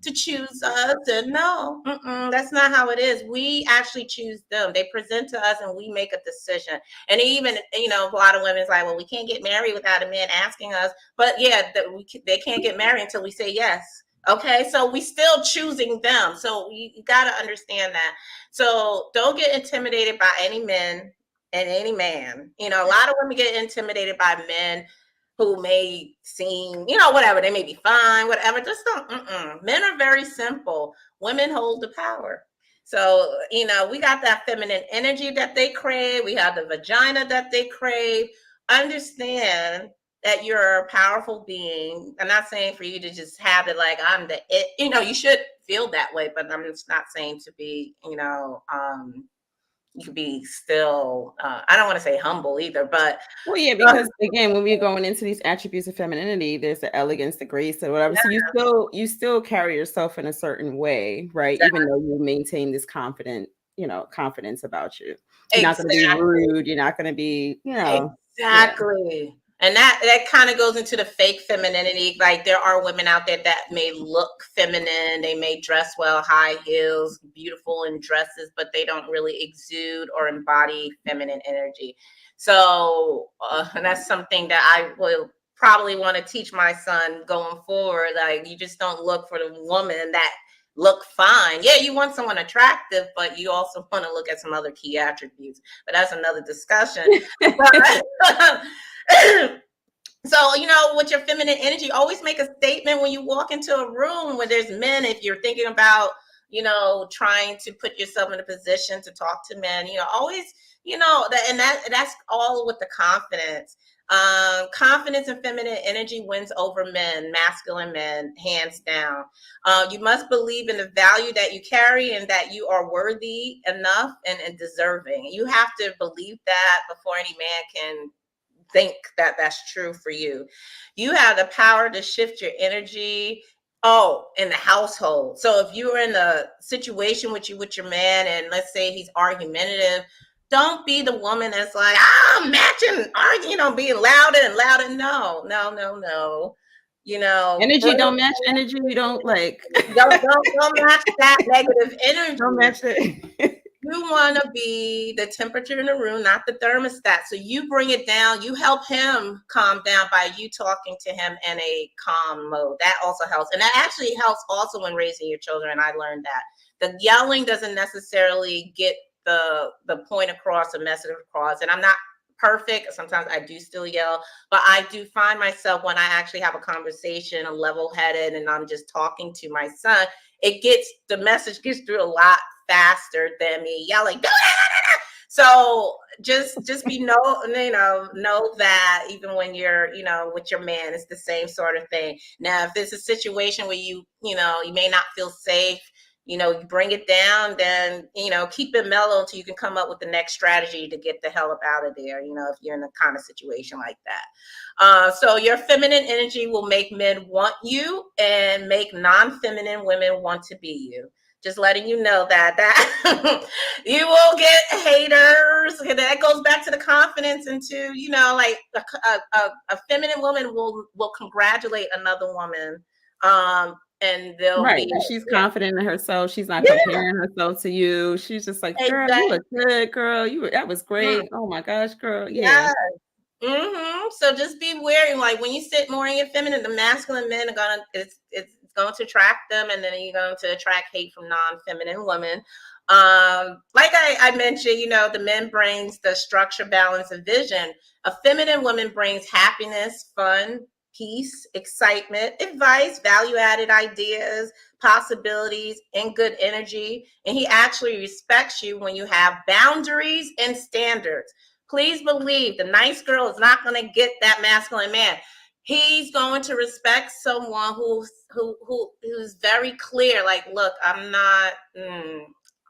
to choose us. And no, that's not how it is. We actually choose them. They present to us, and we make a decision. And even a lot of women's like, well, we can't get married without a man asking us. But yeah, they can't get married until we say yes. Okay, so we still choosing them. So you got to understand that. So don't get intimidated by any men and any man. A lot of women get intimidated by men who may seem, whatever, they may be fine, whatever. Just don't. Men are very simple. Women hold the power. So, we got that feminine energy that they crave. We have the vagina that they crave. Understand that you're a powerful being. I'm not saying for you to just have it like I'm the it. You should feel that way, but I'm just not saying to be, you could be still I don't want to say humble either, but Well, yeah, because again, when we're going into these attributes of femininity, there's the elegance, the grace, or whatever. So you still carry yourself in a certain way, right? Even though you maintain this confidence about you. You're not going to be exactly. rude. You're not going to be, yeah. Exactly. And that kind of goes into the fake femininity. Like there are women out there that may look feminine, they may dress well, high heels, beautiful in dresses, but they don't really exude or embody feminine energy. So and that's something that I will probably want to teach my son going forward. Like you just don't look for the woman that look fine. Yeah, you want someone attractive, but you also want to look at some other key attributes. But that's another discussion. So, with your feminine energy, always make a statement when you walk into a room where there's men. If you're thinking about, trying to put yourself in a position to talk to men, always, that's all with the confidence. Confidence and feminine energy wins over men, masculine men, hands down. You must believe in the value that you carry and that you are worthy enough and deserving. You have to believe that before any man can think that that's true for you. You have the power to shift your energy. Oh, in the household. So if you're in a situation with your man, and let's say he's argumentative, don't be the woman that's like, I'm matching, being louder and louder. No, no, no, no. Energy don't match energy. You don't like. Don't match that negative Don't energy. match it. You want to be the temperature in the room, not the thermostat. So you bring it down. You help him calm down by you talking to him in a calm mode. That also helps. And that actually helps also when raising your children. I learned that. The yelling doesn't necessarily get the point across, the message across. And I'm not perfect. Sometimes I do still yell, but I do find myself when I actually have a conversation, I'm level-headed, and I'm just talking to my son, the message gets through a lot faster than me yelling. So just know that even when you're with your man, it's the same sort of thing. Now if it's a situation where you may not feel safe, you bring it down, then, keep it mellow until you can come up with the next strategy to get the hell up out of there, if you're in a kind of situation like that. So your feminine energy will make men want you and make non-feminine women want to be you. Just letting you know that you will get haters. That goes back to the confidence and to, like a feminine woman will congratulate another woman. And they'll Right. be, She's confident in herself. She's not yeah, comparing herself to you. She's just like, girl, you exactly. look good, girl. That was great. Oh my gosh, girl. Yeah. Yeah. So just be wary. Like when you sit more in your feminine, the masculine men are it's going to attract them, and then you're going to attract hate from non-feminine women. Like I mentioned, the men brings the structure, balance, and vision. A feminine woman brings happiness, fun, peace, excitement, advice, value-added ideas, possibilities, and good energy. And he actually respects you when you have boundaries and standards. Please believe the nice girl is not going to get that masculine man. He's going to respect someone who's very clear. Like, look, I'm not.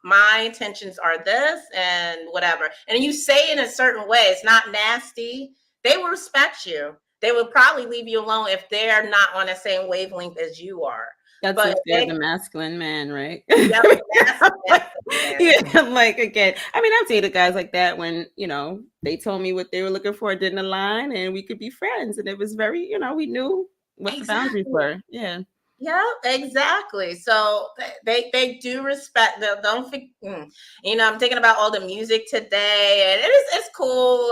My intentions are this and whatever. And you say it in a certain way. It's not nasty. They will respect you. They will probably leave you alone if they're not on the same wavelength as you are. That's But if they're the masculine man, right? yep, that's the masculine man. Yeah, like again, I mean, I've dated guys like that when, they told me what they were looking for didn't align and we could be friends. And it was very, we knew what the boundaries Exactly. were. Yeah. Yeah, exactly. So they do respect them. Don't think, I'm thinking about all the music today, and it's cool.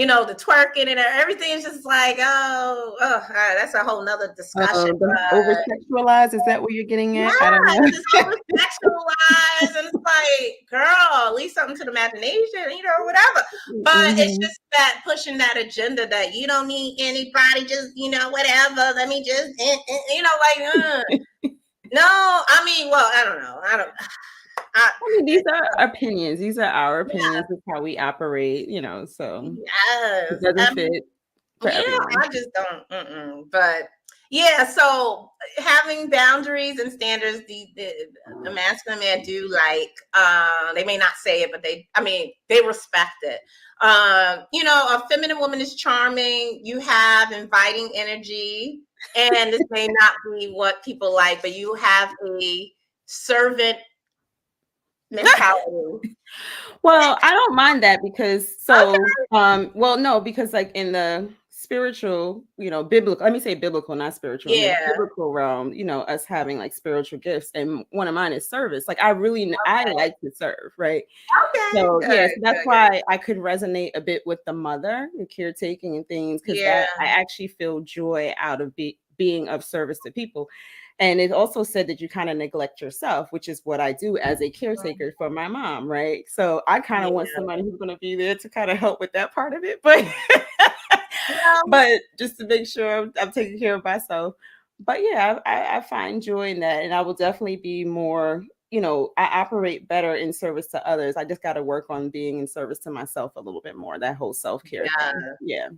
Well, the twerking and everything is just like, that's a whole nother discussion. The over sexualized, is that what you're getting Yeah, at? I don't know. because it's over sexualized, and it's like, girl, leave something to the imagination, whatever. But it's Mhm. just that pushing that agenda that you don't need anybody, just whatever. Let me just, like, no. Well, I don't know. I, I mean, these are opinions. These are our opinions. It's how we operate, so it yes. doesn't fit for Yeah, everyone. I just don't. But yeah, so having boundaries and standards, the masculine men do like. They may not say it, but they respect it. A feminine woman is charming. You have inviting energy, and this may not be what people like, but you have a servant mentality. Well, I don't mind that because well, no, because like in the spiritual, biblical, let me say biblical, not spiritual, in the Yeah. biblical realm, us having like spiritual gifts, and one of mine is service. Like I Okay. like to serve, right? Okay. So Good. yes, that's Good. why I could resonate a bit with the mother, the caretaking and things, because Yeah. that I actually feel joy out of being of service to people. And it also said that you kind of neglect yourself, which is what I do as a caretaker for my mom, right? So I kind of want Yeah. somebody who's going to be there to kind of help with that part of it, but Well, but just to make sure I'm taking care of myself. But yeah, I find joy in that, and I will definitely be more. I operate better in service to others. I just got to work on being in service to myself a little bit more. That whole self-care thing. yeah. Yeah.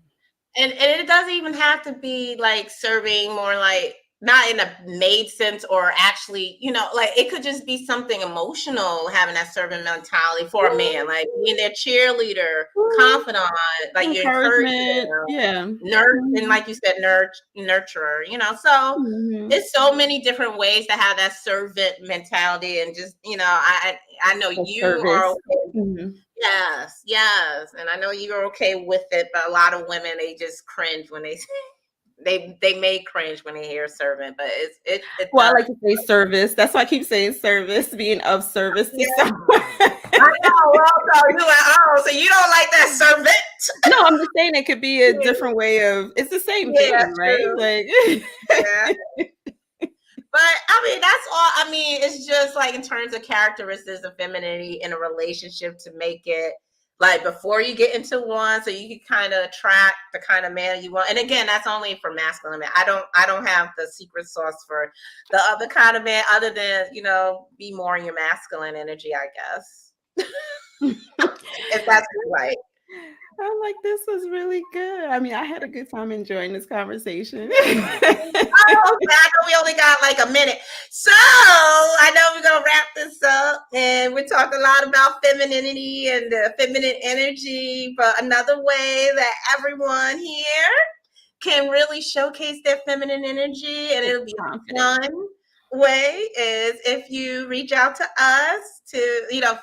And it doesn't even have to be like serving more like not in a maid sense or actually, like it could just be something emotional having that servant mentality for a man, like being their cheerleader, confidant, like you encourage Encouragement. them, Yeah. and like you said, nurturer, so Mhm. it's so many different ways to have that servant mentality and just, I know Of you are service. okay. Mhm. Yes, yes, and I know you're okay with it, but a lot of women they just cringe when they they may cringe when they hear servant, but it's Well, I like to say service. That's why I keep saying service, being of service to yeah, someone. I know. Well, so you like, oh, so you don't like that servant? No, I'm just saying it could be a Yeah, different way of it's the same yeah, thing, right? true. Like Yeah, but that's all. It's just like in terms of characteristics of femininity in a relationship to make it like before you get into one, so you can kind of track the kind of man you want. And again, that's only for masculine men. I don't have the secret sauce for the other kind of man, other than be more in your masculine energy, I guess. If that's right. I'm like, this was really good. I mean, I had a good time enjoying this conversation. Oh, I know we only got like a minute. So I know we're gonna wrap this up, and we talked a lot about femininity and the feminine energy, but another way that everyone here can really showcase their feminine energy, and It's it'll be a confident. fun way is if you reach out to us to,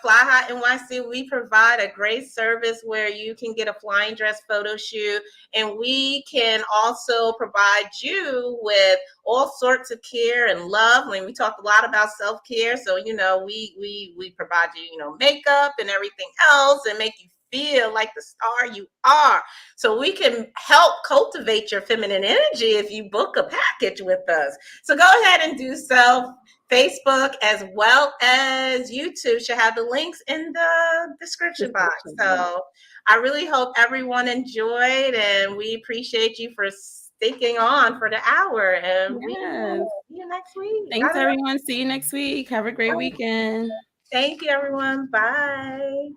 Fly High NYC. We provide a great service where you can get a flying dress photo shoot, and we can also provide you with all sorts of care and love. I mean, we talked a lot about self-care, so we provide you, makeup and everything else, and make you feel like the star you are. So we can help cultivate your feminine energy if you book a package with us. So go ahead and do so. Facebook as well as YouTube should have the links in the description box. Description. So I really hope everyone enjoyed, and we appreciate you for sticking on for the hour. And we Yes. will see you next week. I Thanks, don't know. everyone. See you next week. Have a great weekend. Thank you, everyone. Bye.